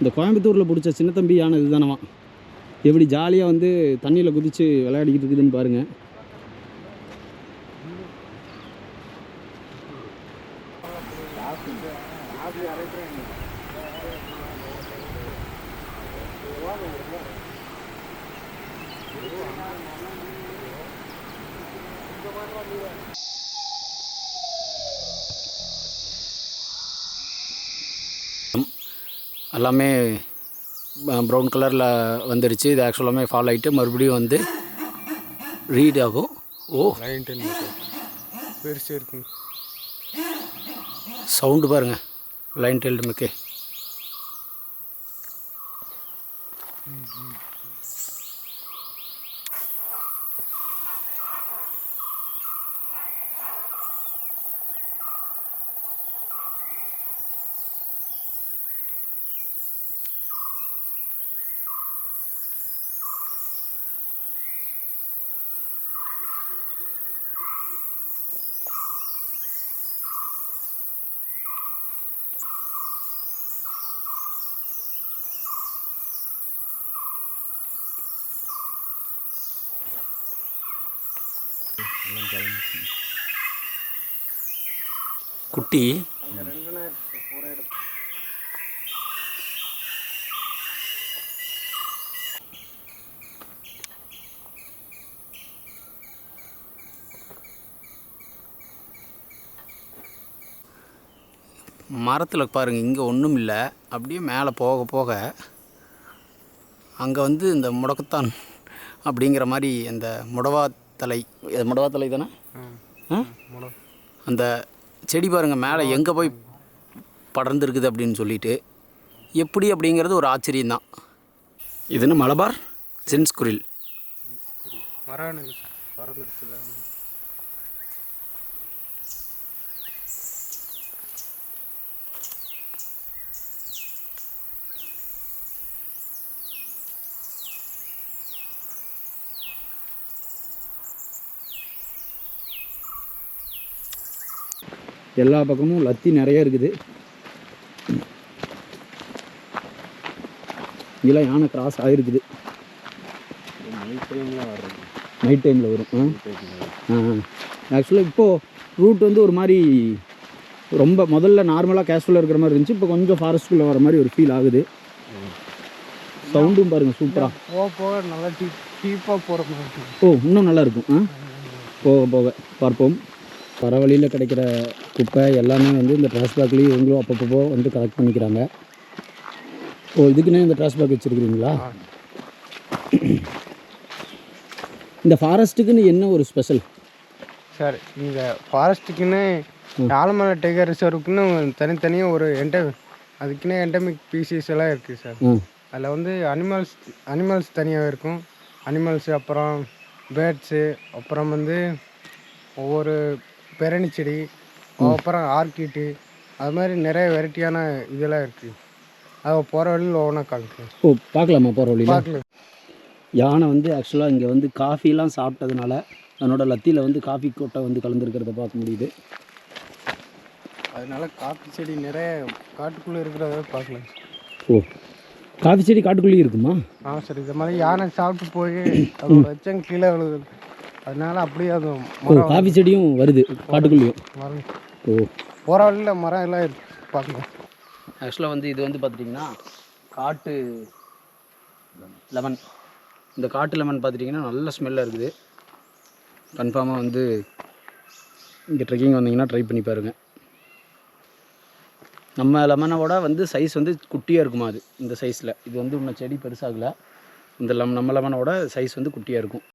இந்த கோயம்புத்தூரில் பிடிச்ச சின்ன தம்பி யானை இதுதானவா. எப்படி ஜாலியாக வந்து தண்ணியில் குதித்து விளையாடிக்கிட்டு இருக்குதுன்னு பாருங்கள். எல்லாமே ப்ரௌன் கலரில் வந்துடுச்சு. இது ஆக்சுவலாமே ஃபால் ஆகிட்டு மறுபடியும் வந்து ரீட் ஆகும். ஓ, பெருசு இருக்குங்க. சவுண்டு பாருங்கள், லைன் டெயில்டு மிக்கே. குட்டி மரத்தில் பாருங்கள், இங்கே ஒன்றும் இல்லை. அப்படியே மேலே போக போக அங்கே வந்து இந்த முடக்கத்தான் அப்படிங்கிற மாதிரி அந்த முடவாத்தலை தானே அந்த செடி பாருங்கள் மேலே எங்கே போய் படர்ந்துருக்குது அப்படின்னு சொல்லிட்டு எப்படி அப்படிங்கிறது ஒரு ஆச்சரியந்தான். இதுன்னு மலபார் சென்ஸ்குரில் எல்லா பக்கமும் லத்தி நிறைய இருக்குது. இதெல்லாம் யானை கிராஸ் ஆகிருக்குது. நைட் டைமில் வரும். ஆக்சுவலாக இப்போது ரூட் வந்து ஒரு மாதிரி ரொம்ப முதல்ல நார்மலாக கேஷுவலாக இருக்கிற மாதிரி இருந்துச்சு. இப்போ கொஞ்சம் ஃபாரஸ்ட்டுக்குள்ளே வர மாதிரி ஒரு ஃபீல் ஆகுது. சவுண்டும் பாருங்கள் சூப்பராக போக போக நல்லா டீப்பாக போகிற மாதிரி. ஓ, இன்னும் நல்லாயிருக்கும். போக போக பார்ப்போம். வர வழியில் கிடைக்கிற குப்பை எல்லாமே வந்து இந்த ட்ராஷ்பேக்லேயும் இவங்களும் அப்பப்போ வந்து கலெக்ட் பண்ணிக்கிறாங்க. ஓ, இதுக்குன்னே இந்த ட்ராஷ்பேக் வச்சுருக்கிறீங்களா? இந்த ஃபாரஸ்ட்டுக்குன்னு என்ன ஒரு ஸ்பெஷல் சார்? இந்த ஃபாரஸ்ட்டுக்குன்னு ஆலமலை டைகர் ரிசர்வுக்குன்னு தனித்தனியாக ஒரு அதுக்குன்னே எண்டமிக் ஸ்பீசிஸ் எல்லாம் இருக்குது சார். அதில் வந்து அனிமல்ஸ் தனியாக இருக்கும். அனிமல்ஸு, அப்புறம் பேர்ட்ஸு, அப்புறம் வந்து ஒவ்வொரு பெரணி செடி, அப்புறம் ஆர்கிட்டு, அது மாதிரி நிறைய வெரைட்டியான இதெல்லாம் இருக்குது. அதை போகிற வழியில் ஒவ்வொன்றா காமிக்கிறேன். ஓ, பார்க்கலாமா போகிற வழியில்? பார்க்கலாம். யானை வந்து ஆக்சுவலாக இங்கே வந்து காஃபிலாம் சாப்பிட்டதுனால அதனோட லத்தியில் வந்து காஃபி கொட்டை வந்து கலந்துருக்கிறத பார்க்க முடியுது. அதனால காஃபி செடி நிறைய காட்டுக்குள்ளே இருக்கிறத பார்க்கலாம். ஓ, காஃபி செடி காட்டுக்குள்ளேயே இருக்குமா? சார், இது மாதிரி யானை சாப்பிட்டு போய் அதை வச்சங்க கீழே விழுது. அதனால அப்படியே அது காஃபி செடியும் வருது காட்டுக்குள்ளேயும். ஓ, போகிற வழியில் மரம் எல்லாம் இருக்கு பார்க்கலாம். ஆக்சுவலாக வந்து இது வந்து பார்த்துட்டிங்கன்னா காட்டு லெமன். இந்த காட்டு லெமன் பார்த்துட்டிங்கன்னா நல்ல ஸ்மெல்லாக இருக்குது. கன்ஃபார்மாக வந்து இங்கே ட்ரெக்கிங் வந்தீங்கன்னா ட்ரை பண்ணி பாருங்கள். நம்ம லெமனோட வந்து சைஸ் வந்து குட்டியாக இருக்குமா அது இந்த சைஸில். இது வந்து இன்னும் செடி பெருசாகலை. இந்த நம்ம லெமனோட சைஸ் வந்து குட்டியாக இருக்கும்.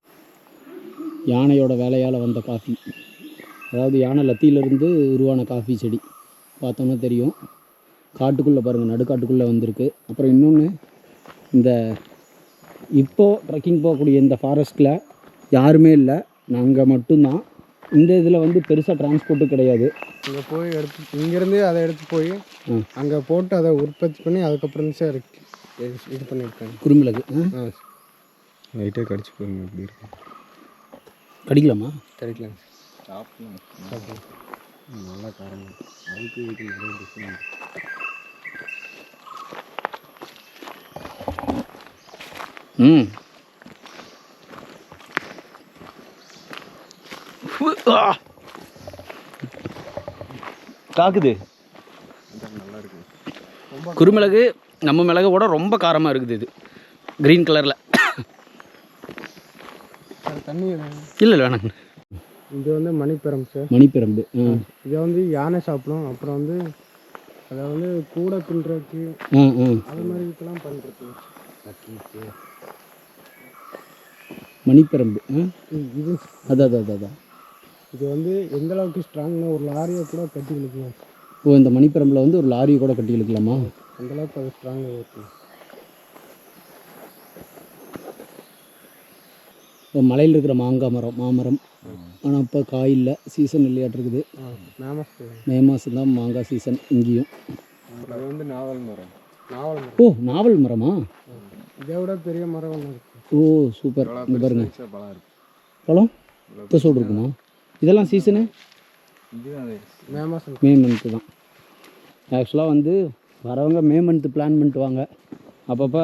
யானையோட வேலையால் வந்த காஃபி, அதாவது யானை லத்தியிலிருந்து உருவான காஃபி செடி பார்த்தோன்னா தெரியும். காட்டுக்குள்ளே பாருங்கள், நடுக்காட்டுக்குள்ளே வந்திருக்கு. அப்புறம் இன்னொன்று, இந்த இப்போது ட்ரெக்கிங் போகக்கூடிய இந்த ஃபாரஸ்ட்டில் யாருமே இல்லை, நாங்கள் மட்டும்தான். இந்த இதில் வந்து பெருசாக டிரான்ஸ்போர்ட்டும் கிடையாது. இங்கே போய் இங்கேருந்து அதை எடுத்து போய் அங்கே போட்டு அதை உற்பத்தி பண்ணி அதுக்கப்புறம் சார் இது பண்ணியிருக்காங்க. குறுமிளகு லைட்டாக கடிச்சு போயிருங்க. எப்படி இருக்கும்? கடிக்கலாமா? கடிக்கலாம். சாப்பிடலாம். நல்லா காரம். அதுக்கு நிறைய டிஃப்ரெண்ட். ம் காக்குது. குருமிளகு நம்ம மிளகோட ரொம்ப காரமாக இருக்குது. இது க்ரீன் கலரில். தண்ணி இல்லை வேணாங்க. இது வந்து மணிப்பிரம் சார். மணிப்பிரம்பு. இதை வந்து யானை சாப்பிடும். அப்புறம் வந்து அதை வந்து கூட பின்னுறதுக்கு அது மாதிரி இதுக்கெல்லாம் பண்ணுறது. மணிப்பிரம்பு. இது அதான் இது வந்து எந்த அளவுக்கு ஸ்ட்ராங்னா ஒரு லாரியை கூட கட்டி இழுக்கலாம். ஓ, இந்த மணிப்பிரம்பில் வந்து ஒரு லாரியை கூட கட்டி இழுக்கலாமா? அந்த அளவுக்கு அது ஸ்ட்ராங்காக இருக்குது. இப்போ மலையில் இருக்கிற மாங்காய் மரம், மாமரம். ஆனால் இப்போ காய் இல்லை, சீசன் இல்லையாட்டிருக்குது. மே மாதம் தான் மாங்காய் சீசன் இங்கேயும். அது வந்து நாவல் மரம். ஓ, நாவல் மரமா? இதை விட பெரிய மரம் ஒன்று இருக்குது. ஓ சூப்பர். இங்கே பாருங்க, பழம் சோடு இருக்குமா? இதெல்லாம் சீசனு மே மந்த்து தான். ஆக்சுவலாக வந்து வரவங்க மே மந்த்து பிளான் பண்ணிட்டு வாங்க. அப்பப்போ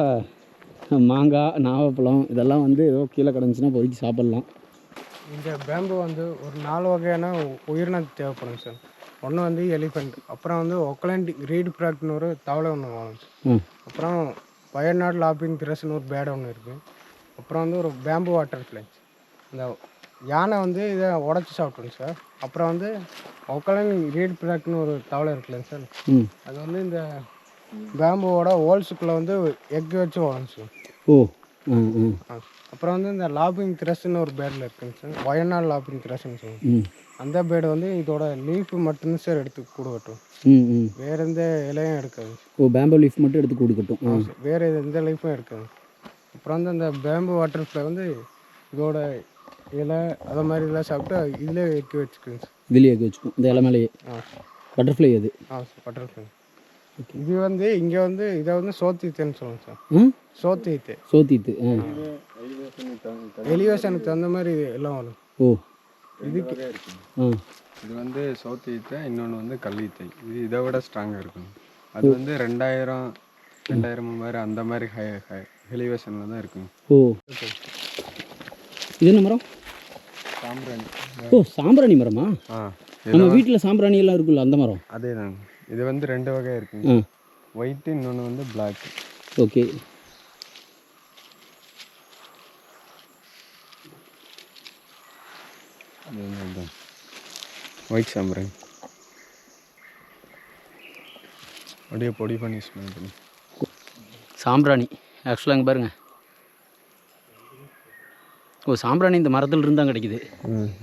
மாங்காய், நாவப்பழம் இதெல்லாம் வந்து ஏதோ கீழே கிடந்துச்சுன்னா பொறுக்கி சாப்பிட்லாம். இந்த பேம்பு வந்து ஒரு 4 வகையான உயிரினம் தேவைப்படும் சார். ஒன்று வந்து எலிஃபெண்ட், அப்புறம் வந்து ஒக்லாண்ட் ரீட் ப்ராக்ட்னு ஒரு தவளை ஒன்று வாங்க. அப்புறம் வயநாடு லாப்பிங் திரஸ்னு ஒரு பேட் ஒன்று இருக்குது. அப்புறம் வந்து ஒரு பேம்பு வாட்டர் ஃப்ளைஸ். இந்த யானை வந்து இதை உடச்சி சாப்பிட்ருங்க சார். அப்புறம் வந்து ஒக்லாண்ட் ரீட் ப்ராக்ட்னு ஒரு தவளை இருக்குல்லைங்க சார். அது வந்து இந்த பேம்புவோட ஹோல்ஸுக்குள்ளே வந்து எக் வச்சு வளரும் சார். ஓ. அப்புறம் வந்து இந்த லாப்பிங் த்ரஸ்ன்னு ஒரு பேடில் இருக்குங்க சார். வயநாடு லாப்பிங் த்ரஸ்ன்னு சொல்லுவாங்க. அந்த பேடு வந்து இதோட லீஃபு மட்டும்தான் சார் எடுத்து கூடு கட்டும். வேறு எந்த இலையும் எடுக்காது. ஓ, பேம்பு லீஃப் மட்டும் எடுத்து கூடு கட்டும். வேறு எந்த லீஃபும் எடுக்காது. அப்புறம் வந்து அந்த பேம்பு வாட்டர் ஃப்ளை வந்து இதோட இலை அதை மாதிரி இதெல்லாம் சாப்பிட்டு இதிலே எக்கி வச்சுக்குங்க சார். இதுலேயே எக்கி வச்சுக்கும் இந்த இலை மேலேயே. பட்டர்ஃப்ளை அது. Sir butterfly. இது வந்து இங்கே வந்து இதை வந்து சோத்தீத்துன்னு சொல்லுவாங்க சார். சோத்தீத்து. எலிவேஷனுக்கு தகுந்த மாதிரி எல்லாம் வரும். ஓ, இதுக்கு இது வந்து சோத்தீத்தை, இன்னொன்று வந்து கல்லீத்தை. இது இதை விட ஸ்ட்ராங்காக இருக்கும். அது வந்து 2000 மாதிரி அந்த மாதிரி எலிவேஷனில் தான் இருக்குங்க. ஓ, இது என்ன மரம்? சாம்பிராணி. ஓ, சாம்பிராணி மரமா? நம்ம வீட்டில் சாம்பிராணி எல்லாம் இருக்குல்ல, அந்த மரம். அதே தாங்க. இது வந்து 2 வகை இருக்குங்க. ஒயிட்டு, இன்னொன்று வந்து பிளாக். ஓகே. ஒயிட் சாம்பிராணி அப்படியே பொடி பண்ணி ஸ்மெல் பண்ணி. சாம்பிராணி ஆக்சுவலாக இங்கே பாருங்கள். ஓ, சாம்பிராணி இந்த மரத்தில் இருந்து தான் கிடைக்குது.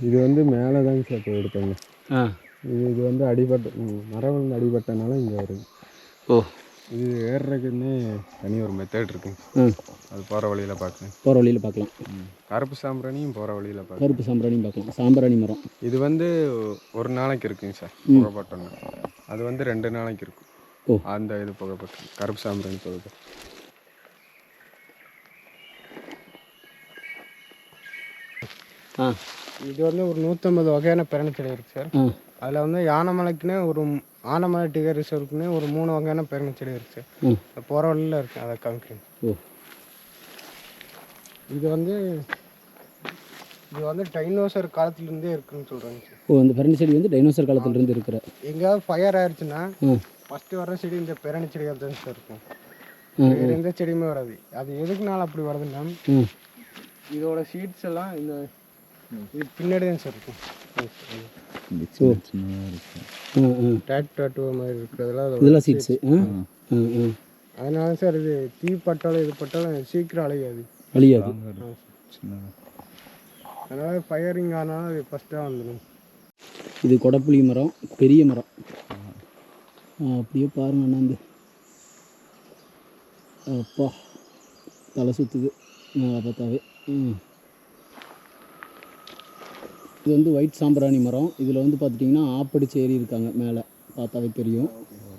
இது வந்து மேலே தாங்க சார் போய் எடுப்பாங்க. இது வந்து அடிபட்ட மரம் வந்து அடிபட்டனால இங்கே வருது. ஓ, இது ஏறுறதுக்குன்னே தனி ஒரு மெத்தட் இருக்குங்க. அது போகிற வழியில் பார்க்கலாம். போகிற வழியில் பார்க்கலாம். கருப்பு சாம்பிராணியும் போகிற வழியில் பார்க்கலாம். கருப்பு சாம்பிராணியும் பார்க்கலாம். சாம்பிராணி மரம் இது வந்து ஒரு நாளைக்கு இருக்குங்க சார் புகைப்பட்டோன்னா. அது வந்து 2 நாளைக்கு இருக்கும். ஓ, அந்த இது புகைப்பட்டோம் கருப்பு சாம்பிராணி புகைப்பட்டோம். இது வந்து ஒரு 150 வகையான பிரணி செடி இருக்குது சார். அதில் வந்து யானைமலைக்குன்னு ஒரு ஆனைமலை டிகர் ரிசர்வுக்குன்னு ஒரு 3 வகையான பிரணி செடி இருக்குது சார். போகிற வழியில் இருக்குது, அதை காமிக்கிறேன். இது வந்து டைனோசர் காலத்துலேருந்தே இருக்குன்னு சொல்கிறாங்க சார். ஓ, இந்த பிரணி செடி வந்து டைனோசர் காலத்துலேருந்து இருக்கிற. எங்கேயாவது ஃபயர் ஆயிடுச்சுன்னா ஃபஸ்ட்டு வர செடி இந்த பிரணி செடியாக தான் சார் இருக்கும். வேறு எந்த செடியுமே வராது. அது எதுக்குனால அப்படி வருதுன்னா இதோட சீட்ஸ் எல்லாம் இந்த இது பின்னாடி தான் சார் இருக்கும். டாட்டூ மாதிரி இருக்கிறதுலாம் இதெல்லாம் சீட்ஸு. அதனால சார் இது தீ பட்டாலும் இது பட்டாலும் சீக்கிரம் அழியாது. அதனால் ஃபயரிங் ஆனாலும் அது ஃபஸ்ட்டாக வந்துடும். இது கொடப்புளி மரம், பெரிய மரம். அப்படியே பாருங்க அண்ணாந்து. அப்பா தலை சுற்றுது மேலே பார்த்தாவே. இது வந்து ஒயிட் சாம்பிராணி மரம். இதில் வந்து பார்த்துட்டிங்கன்னா ஆப்படிச்சு ஏறி இருக்காங்க, மேலே பார்த்தாவே தெரியும்.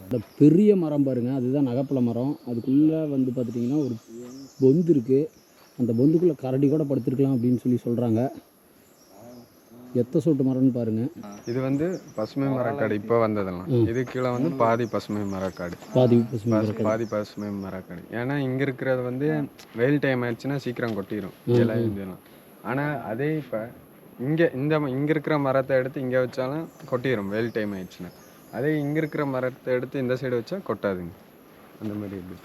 இந்த பெரிய மரம் பாருங்கள், அதுதான் நகைப்பழ மரம். அதுக்குள்ளே வந்து பார்த்துட்டிங்கன்னா ஒரு பொந்து இருக்குது. அந்த பொந்துக்குள்ளே கரடி கூட படுத்துருக்கலாம் அப்படின்னு சொல்லி சொல்கிறாங்க. எத்த சோட்டு மரம்னு பாருங்கள். இது வந்து பசுமை மரக்காடு இப்போ வந்ததெல்லாம். இது கீழே வந்து பாதி பசுமை மரக்காடு. பாதி பசுமை மரக்காடு. ஏன்னா இங்கே இருக்கிறது வந்து வெயில் டைம் ஆயிடுச்சுன்னா சீக்கிரம் கொட்டிடும் இலை இதெல்லாம். ஆனால் அதே இப்போ இங்கே இங்கே இருக்கிற மரத்தை எடுத்து இங்கே வச்சாலும் கொட்டிடும் வெயில் டைம் ஆயிடுச்சுன்னா. அதே இங்கே இருக்கிற மரத்தை எடுத்து இந்த சைடு வச்சா கொட்டாதுங்க. அந்த மாதிரி எப்படி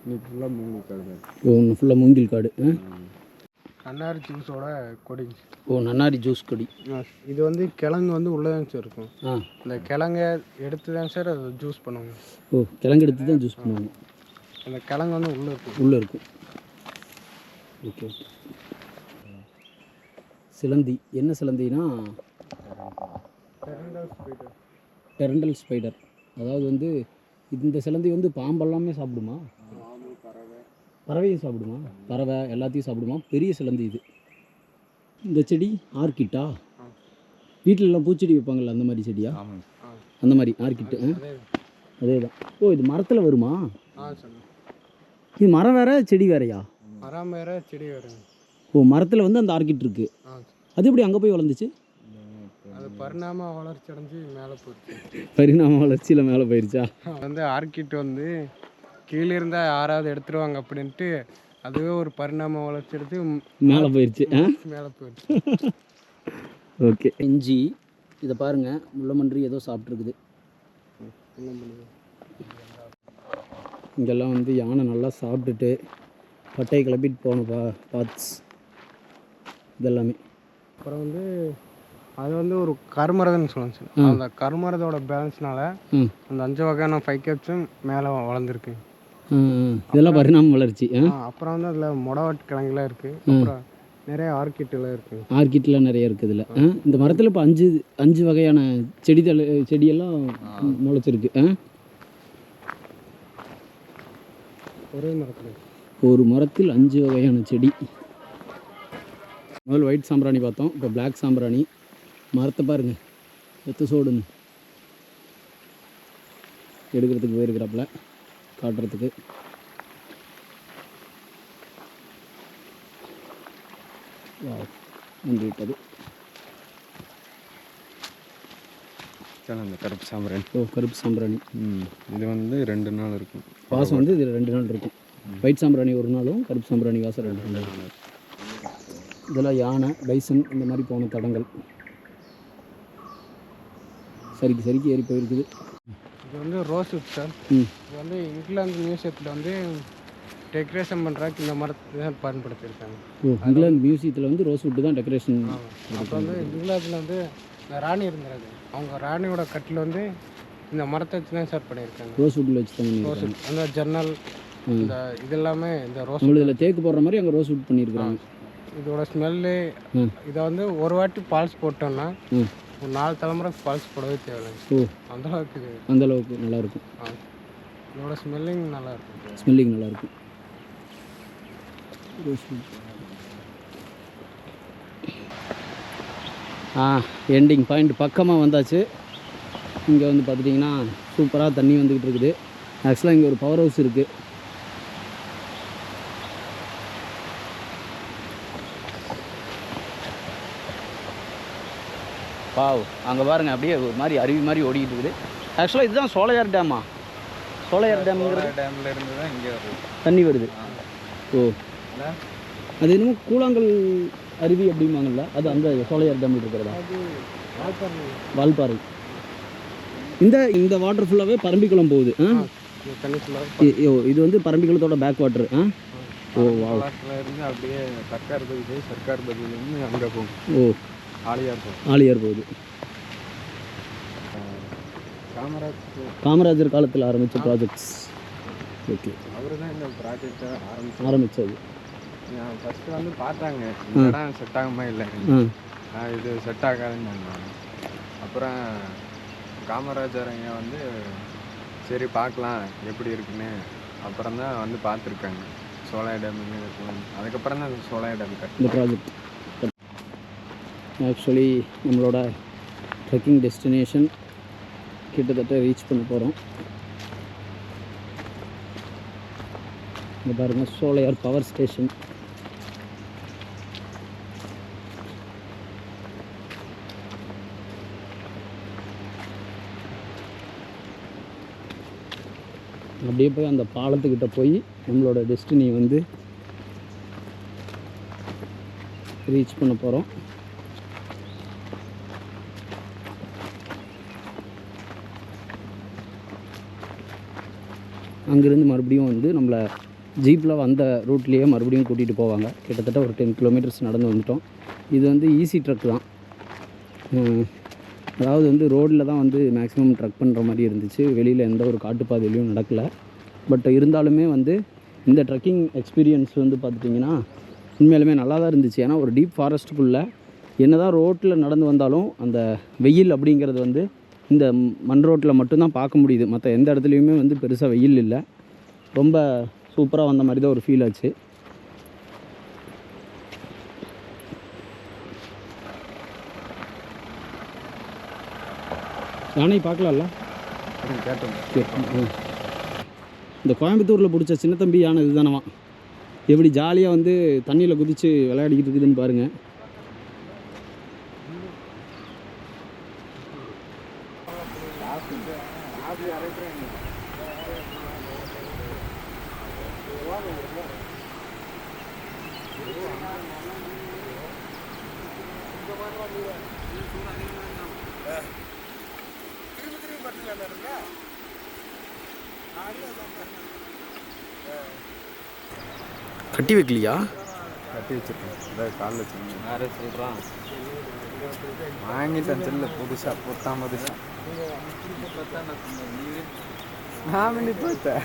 இன்னைக்கு ஃபுல்லாக மூங்கில் காடு தான். ஒன்று ஃபுல்லாக மூங்கில் காடு. நன்னாரி ஜூஸோட கொடி. நன்னாரி ஜூஸ் கொடி. இது வந்து கிழங்கு வந்து உள்ளே தான் சார் இருக்கும். இந்த கிழங்கை எடுத்து தான் சார் அதை ஜூஸ் பண்ணுவாங்க. கிழங்கு எடுத்து தான் ஜூஸ் பண்ணுவாங்க. அந்த கிழங்கு வந்து உள்ளே இருக்கும். ஓகே. சிலந்தி என்ன சிலந்தினா டெரண்டல் ஸ்பைடர். அதாவது வந்து இந்த சிலந்தி வந்து பாம்பெல்லாமே சாப்பிடுமா? பறவையும் சாப்பிடுமா? பறவை எல்லாத்தையும் சாப்பிடுமா? பெரிய சிலந்தி இது. இந்த செடி ஆர்கிட்டா? வீட்டிலலாம் பூச்செடி வைப்பாங்கள்ல அந்த மாதிரி செடியா? அந்த மாதிரி ஆர்கிட்டு. அதே தான். இது மரத்தில் வருமா? இது மரம் வேற செடி வேறையா? மரம் வேற செடி வேற. மரத்தில் வந்து அந்த ஆர்கிட் இருக்குது. அது எப்படி அங்கே போய் வளர்ந்துச்சு? அது பரிணாம வளர்ச்சி அடைஞ்சு மேலே போயிடுச்சு. பரிணாம வளர்ச்சியில் மேலே போயிடுச்சா? வந்து ஆர்கிட் வந்து கீழே இருந்தால் யாராவது எடுத்துருவாங்க அப்படின்ட்டு அதுவே ஒரு பரிணாம வளர்ச்சி எடுத்து மேலே போயிடுச்சு. மேலே போயிடுச்சு. ஓகே. இஞ்சி இதை பாருங்கள், முள்ளமன்றி ஏதோ சாப்பிட்ருக்குது. இங்கெல்லாம் வந்து யானை நல்லா சாப்பிட்டுட்டு பட்டையை கிளப்பிட்டு போன பார்ட்ஸ் இதெல்லாமே. அப்புறம் வந்து அது வந்து ஒரு கருமரதன்னு சொல்லுவாங்க சார். அந்த கருமரதோட பேலன்ஸ்னால அந்த 5 வகையான ஃபைக்கப்ஸும் மேலே வளர்ந்துருக்கு. இதெல்லாம் பரிணாம வளர்ச்சி. அப்புறம் வந்து அதில் மொடவாட்டு கிழங்குலாம் இருக்குது. அப்புறம் நிறைய ஆர்கிட்லாம் இருக்குது. ஆர்கிட்லாம் நிறைய இருக்குது இதில். இந்த மரத்தில் இப்போ 5 வகையான செடியெல்லாம் முளைச்சிருக்கு. ஒரே மரத்தில் ஒரு மரத்தில் 5 வகையான செடி. முதல் ஒயிட் சாம்பிராணி பார்த்தோம், இப்போ பிளாக் சாம்பிராணி. மரத்தை பாருங்கள், எத்த சோடுன்னு எடுக்கிறதுக்கு போயிருக்கிறாப்புல காட்டுறதுக்கு. வந்து விட்டது. அந்த கருப்பு சாம்பிராணி. கருப்பு சாம்பிராணி. இது வந்து 2 நாள் இருக்கும் வாசம். வந்து இது 2 நாள் இருக்கும். ஒயிட் சாம்பிராணி ஒரு நாளும் கருப்பு சாம்பிராணி வாசம் 2 நாள். இதெல்லாம் யானை, பைசன் இந்த மாதிரி போன தடங்கள் சரிக்கு ஏறி போயிருக்குது. இது வந்து ரோஸ்வுட் சார். இது வந்து இங்கிலாந்து மியூசியத்தில் வந்து டெக்கரேஷன் பண்ணுறதுக்கு இந்த மரத்தை தான் பயன்படுத்தியிருக்காங்க. இங்கிலாந்து மியூசியத்தில் வந்து ரோஸ்வுட்டு தான் டெக்கரேஷன். அப்போ வந்து இங்கிலாந்தில் வந்து இந்த ராணி இருந்துறாங்க, அவங்க ராணியோட கட்டில் வந்து இந்த மரத்தை வச்சு தான் சார் பண்ணியிருக்காங்க. ரோஸ்வுட்டில் வச்சு தான் ரோஸ்வுட். அந்த ஜன்னல் இந்த இதெல்லாமே இந்த ரோஸ் இதில் தேக்கு போடுற மாதிரி அங்கே ரோஸ்வுட் பண்ணியிருக்காங்க. இதோட ஸ்மெல்லு இதை வந்து ஒரு வாட்டி பால்ஸ் போட்டோம்னா ஒரு 4 தலைமுறை பால்ஸ் போடவே தேவையில்லை. அந்த அளவுக்கு நல்லாயிருக்கும். இதோட ஸ்மெல்லிங் நல்லாயிருக்கும். எண்டிங் பாயிண்ட் பக்கமாக வந்தாச்சு. இங்கே வந்து பார்த்துட்டிங்கன்னா சூப்பராக தண்ணி வந்துக்கிட்டு இருக்குது. ஆக்சுவலாக இங்கே ஒரு பவர் ஹவுஸ் இருக்குது. வாவ், அங்கே பாருங்கள், அப்படியே ஒரு மாதிரி அருவி மாதிரி ஓடிக்கிட்டு இருக்குது. ஆக்சுவலாக இதுதான் சோலையார் டேமா? சோலையார் டேம்ங்கிற டேமில் இருந்து தான் இங்கே தண்ணி வருது. அது என்னமோ கூழாங்கல் அருவி அப்படிம்பாங்கல்ல, அது அந்த சோலையார் டேமில் இருக்கிறதா? வால்பாறை. இந்த வாட்டர் ஃபுல்லாகவே பரம்பிக்குளம் போகுது. இது வந்து பரம்பிக்குளத்தோட பேக் வாட்டர். இருந்து அப்படியே சர்க்கார் பதிலேருந்து அங்கே போகும். ஆலியார் போகுது. காமராஜர் காலத்தில் ஆரம்பித்த ப்ராஜெக்ட்ஸ். ஓகே. அவர் தான் இந்த ப்ராஜெக்டை ஆரம்பித்தது. ஃபஸ்ட்டு வந்து பார்த்தாங்க இந்த இடம் செட் ஆகுமா இல்லை, இது செட் ஆகாதுன்னு சொன்னாங்க. அப்புறம் காமராஜர் ஐயா வந்து சரி பார்க்கலாம் எப்படி இருக்குன்னு அப்புறம் தான் வந்து பார்த்துருக்காங்க சோலையார் டேம். அதுக்கப்புறம் தான் சோலையார் டேம் இந்த ப்ராஜெக்ட். ஆக்சுவலி நம்மளோட ட்ரெக்கிங் டெஸ்டினேஷன் கிட்டத்தட்ட ரீச் பண்ண போகிறோம். இங்கே பாருங்கள், சோலையார் பவர் ஸ்டேஷன். அப்படியே போய் அந்த பாலத்துக்கிட்ட போய் நம்மளோட டெஸ்டினி வந்து ரீச் பண்ண போகிறோம். அங்கேருந்து மறுபடியும் வந்து நம்மளை ஜீப்பில் வந்த ரூட்லேயே மறுபடியும் கூட்டிகிட்டு போவாங்க. கிட்டத்தட்ட ஒரு 10 கிலோமீட்டர்ஸ் நடந்து வந்துட்டோம். இது வந்து ஈஸி ட்ரக் தான். அதாவது வந்து ரோடில் தான் வந்து மேக்ஸிமம் ட்ரக் பண்ணுற மாதிரி இருந்துச்சு. வெளியில் எந்த ஒரு காட்டுப்பாதையிலையும் நடக்கலை. பட் இருந்தாலுமே வந்து இந்த ட்ரக்கிங் எக்ஸ்பீரியன்ஸ் வந்து பார்த்துட்டிங்கன்னா உண்மையிலுமே நல்லா தான் இருந்துச்சு. ஏன்னா ஒரு டீப் ஃபாரஸ்ட்டுக்குள்ளே என்ன தான் ரோட்டில் நடந்து வந்தாலும் அந்த வெயில் அப்படிங்கிறது வந்து இந்த மண் ரோட்டில் மட்டும்தான் பார்க்க முடியுது. மற்ற எந்த இடத்துலையுமே வந்து பெருசாக வெயில் இல்லை. ரொம்ப சூப்பராக வந்த மாதிரி தான் ஒரு ஃபீல் ஆச்சு. யானை பார்க்கலாம்ல? இந்த கோயம்புத்தூரில் பிடிச்ச சின்ன தம்பி யானை இது தானவா? எப்படி ஜாலியாக வந்து தண்ணியில் குதித்து விளையாடிக்கிட்டு இருக்குதுன்னு பாருங்கள். கட்டி வைக்கலையா? கட்டி வச்சுருக்கேன். அதாவது காலில் வச்சுருக்கேன். வேறு சொல்கிறான் வாங்கிட்டேன் செல்ல புதுசாக 10 நான் பண்ணி பார்த்தேன்.